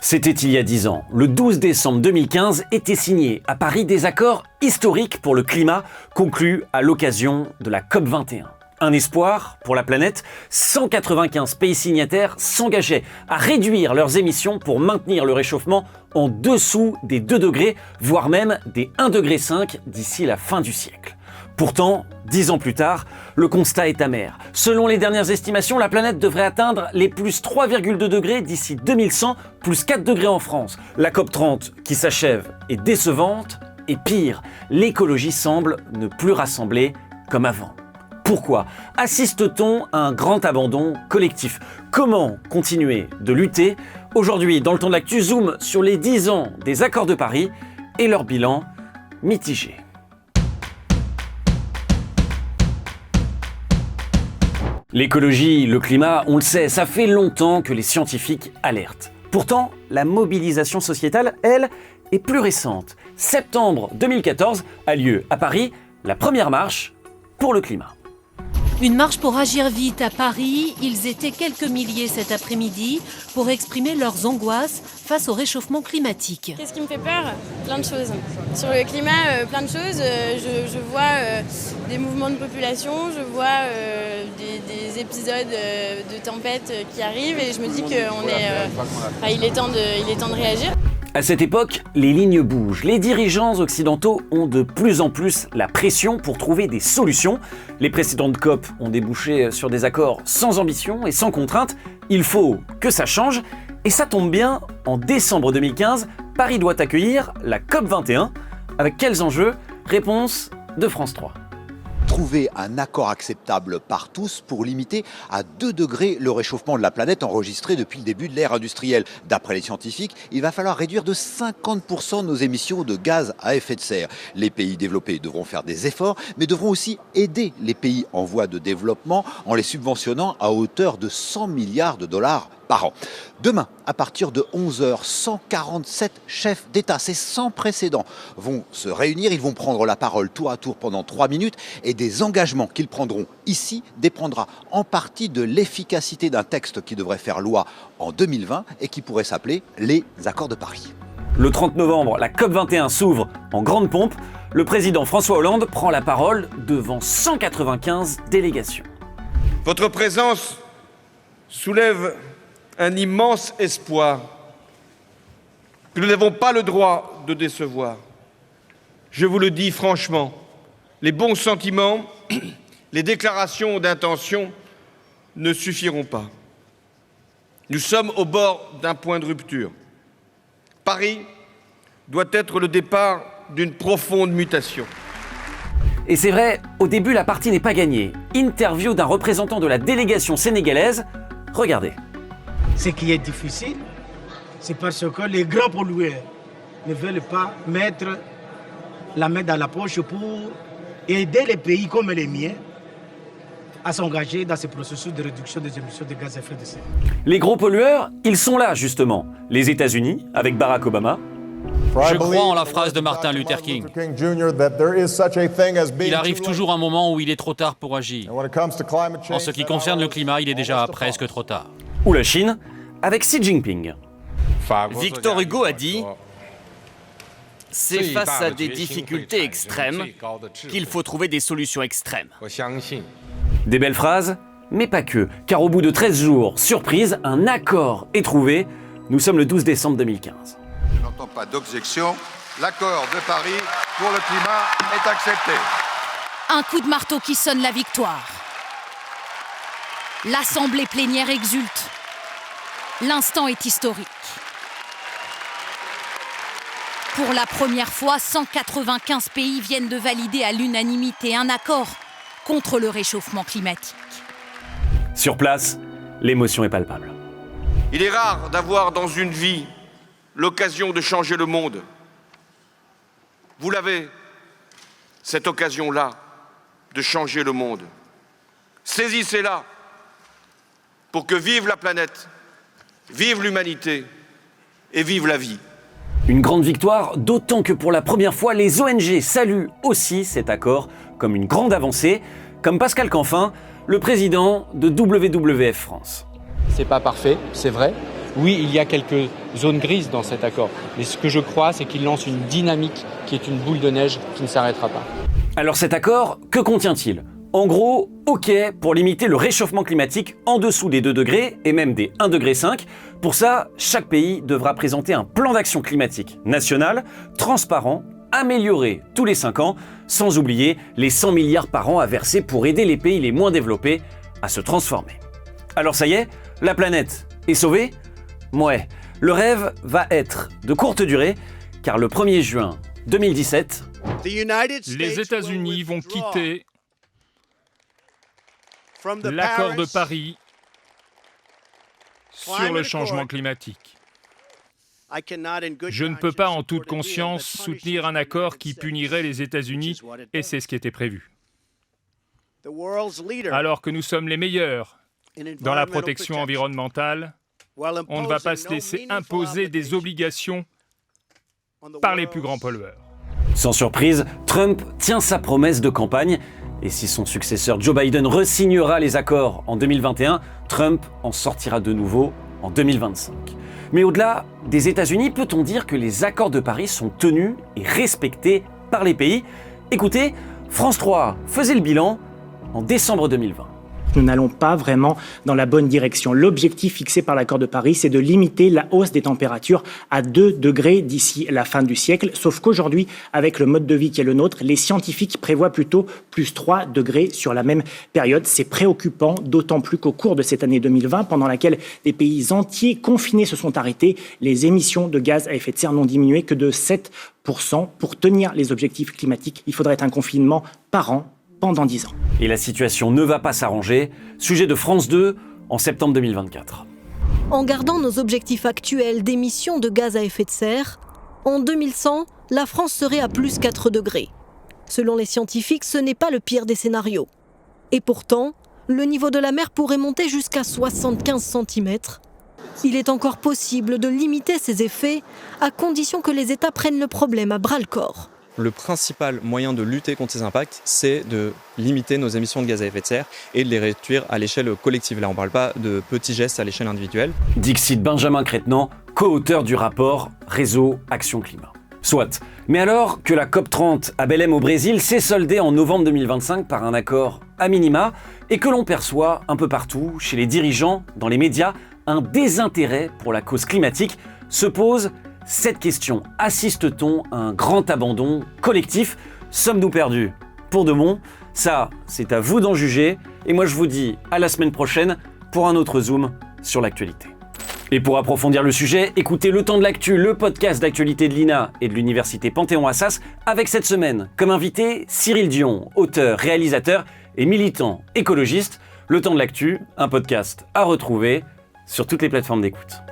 C'était il y a 10 ans. Le 12 décembre 2015 étaient signés à Paris des accords historiques pour le climat conclus à l'occasion de la COP21. Un espoir pour la planète, 195 pays signataires s'engageaient à réduire leurs émissions pour maintenir le réchauffement en dessous des 2 degrés, voire même des 1,5 degré d'ici la fin du siècle. Pourtant, 10 ans plus tard, le constat est amer. Selon les dernières estimations, la planète devrait atteindre les plus 3,2 degrés d'ici 2100, plus 4 degrés en France. La COP30 qui s'achève est décevante, et pire, l'écologie semble ne plus rassembler comme avant. Pourquoi assiste-t-on à un grand abandon collectif? Comment continuer de lutter? Aujourd'hui, dans le temps de l'actu, zoom sur les 10 ans des accords de Paris et leur bilan mitigé. L'écologie, le climat, on le sait, ça fait longtemps que les scientifiques alertent. Pourtant, la mobilisation sociétale, elle, est plus récente. Septembre 2014 a lieu à Paris la première marche pour le climat. Une marche pour agir vite à Paris. Ils étaient quelques milliers cet après-midi pour exprimer leurs angoisses face au réchauffement climatique. Qu'est-ce qui me fait peur? Plein de choses. Sur le climat, plein de choses. Je vois des mouvements de population, je vois des épisodes de tempêtes qui arrivent et je me dis qu'il est temps de réagir. À cette époque, les lignes bougent. Les dirigeants occidentaux ont de plus en plus la pression pour trouver des solutions. Les précédentes COP ont débouché sur des accords sans ambition et sans contrainte. Il faut que ça change. Et ça tombe bien, en décembre 2015, Paris doit accueillir la COP21. Avec quels enjeux? Réponse de France 3. Trouver un accord acceptable par tous pour limiter à 2 degrés le réchauffement de la planète enregistré depuis le début de l'ère industrielle. D'après les scientifiques, il va falloir réduire de 50% nos émissions de gaz à effet de serre. Les pays développés devront faire des efforts, mais devront aussi aider les pays en voie de développement en les subventionnant à hauteur de 100 milliards de dollars par an. Demain, à partir de 11h, 147 chefs d'État, c'est sans précédent, vont se réunir. Ils vont prendre la parole tour à tour pendant 3 minutes et des engagements qu'ils prendront ici dépendra en partie de l'efficacité d'un texte qui devrait faire loi en 2020 et qui pourrait s'appeler les Accords de Paris. Le 30 novembre, la COP21 s'ouvre en grande pompe. Le président François Hollande prend la parole devant 195 délégations. Votre présence soulève un immense espoir que nous n'avons pas le droit de décevoir. Je vous le dis franchement, les bons sentiments, les déclarations d'intention ne suffiront pas. Nous sommes au bord d'un point de rupture. Paris doit être le départ d'une profonde mutation. Et c'est vrai, au début, la partie n'est pas gagnée. Interview d'un représentant de la délégation sénégalaise. Regardez. Ce qui est difficile, c'est parce que les grands pollueurs ne veulent pas mettre la main dans la poche pour aider les pays comme les miens à s'engager dans ce processus de réduction des émissions de gaz à effet de serre. Les gros pollueurs, ils sont là justement. Les États-Unis, avec Barack Obama. Je crois en la phrase de Martin Luther King. Il arrive toujours un moment où il est trop tard pour agir. En ce qui concerne le climat, il est déjà presque trop tard. Ou la Chine, avec Xi Jinping. Victor Hugo a dit « C'est face à des difficultés extrêmes qu'il faut trouver des solutions extrêmes. » Des belles phrases, mais pas que, car au bout de 13 jours, surprise, un accord est trouvé. Nous sommes le 12 décembre 2015. Je n'entends pas d'objection. L'accord de Paris pour le climat est accepté. Un coup de marteau qui sonne la victoire. L'Assemblée plénière exulte. L'instant est historique. Pour la première fois, 195 pays viennent de valider à l'unanimité un accord contre le réchauffement climatique. Sur place, l'émotion est palpable. Il est rare d'avoir dans une vie l'occasion de changer le monde. Vous l'avez, cette occasion-là, de changer le monde. Saisissez-la pour que vive la planète, vive l'humanité et vive la vie. Une grande victoire, d'autant que pour la première fois, les ONG saluent aussi cet accord comme une grande avancée, comme Pascal Canfin, le président de WWF France. C'est pas parfait, c'est vrai. Oui, il y a quelques zones grises dans cet accord. Mais ce que je crois, c'est qu'il lance une dynamique qui est une boule de neige qui ne s'arrêtera pas. Alors cet accord, que contient-il ? En gros, OK pour limiter le réchauffement climatique en dessous des 2 degrés et même des 1,5 degré. Pour ça, chaque pays devra présenter un plan d'action climatique national, transparent, amélioré tous les 5 ans, sans oublier les 100 milliards par an à verser pour aider les pays les moins développés à se transformer. Alors ça y est, la planète est sauvée ? Ouais, le rêve va être de courte durée, car le 1er juin 2017, les États-Unis vont quitter l'accord de Paris sur le changement climatique. Je ne peux pas en toute conscience soutenir un accord qui punirait les États-Unis, et c'est ce qui était prévu. Alors que nous sommes les meilleurs dans la protection environnementale, on ne va pas se laisser imposer des obligations par les plus grands pollueurs. Sans surprise, Trump tient sa promesse de campagne. Et si son successeur Joe Biden re-signera les accords en 2021, Trump en sortira de nouveau en 2025. Mais au-delà des États-Unis, peut-on dire que les accords de Paris sont tenus et respectés par les pays ? Écoutez, France 3 faisait le bilan en décembre 2020. Nous n'allons pas vraiment dans la bonne direction. L'objectif fixé par l'accord de Paris, c'est de limiter la hausse des températures à 2 degrés d'ici la fin du siècle. Sauf qu'aujourd'hui, avec le mode de vie qui est le nôtre, les scientifiques prévoient plutôt plus 3 degrés sur la même période. C'est préoccupant, d'autant plus qu'au cours de cette année 2020, pendant laquelle des pays entiers confinés se sont arrêtés, les émissions de gaz à effet de serre n'ont diminué que de 7%. Pour tenir les objectifs climatiques, il faudrait un confinement par an pendant 10 ans. Et la situation ne va pas s'arranger. Sujet de France 2 en septembre 2024. En gardant nos objectifs actuels d'émissions de gaz à effet de serre, en 2100, la France serait à plus 4 degrés. Selon les scientifiques, ce n'est pas le pire des scénarios. Et pourtant, le niveau de la mer pourrait monter jusqu'à 75 cm. Il est encore possible de limiter ces effets à condition que les États prennent le problème à bras-le-corps. Le principal moyen de lutter contre ces impacts, c'est de limiter nos émissions de gaz à effet de serre et de les réduire à l'échelle collective. Là, on ne parle pas de petits gestes à l'échelle individuelle. Dixit Benjamin Crétenant, co-auteur du rapport Réseau Action Climat. Soit. Mais alors que la COP30 à Belém au Brésil s'est soldée en novembre 2025 par un accord à minima et que l'on perçoit un peu partout, chez les dirigeants, dans les médias, un désintérêt pour la cause climatique, se pose cette question. Assiste-t-on à un grand abandon collectif ? Sommes-nous perdus pour de bon ? Ça, c'est à vous d'en juger. Et moi, je vous dis à la semaine prochaine pour un autre zoom sur l'actualité. Et pour approfondir le sujet, écoutez Le Temps de l'Actu, le podcast d'actualité de l'INA et de l'Université Panthéon-Assas, avec cette semaine comme invité Cyril Dion, auteur, réalisateur et militant écologiste. Le Temps de l'Actu, un podcast à retrouver sur toutes les plateformes d'écoute.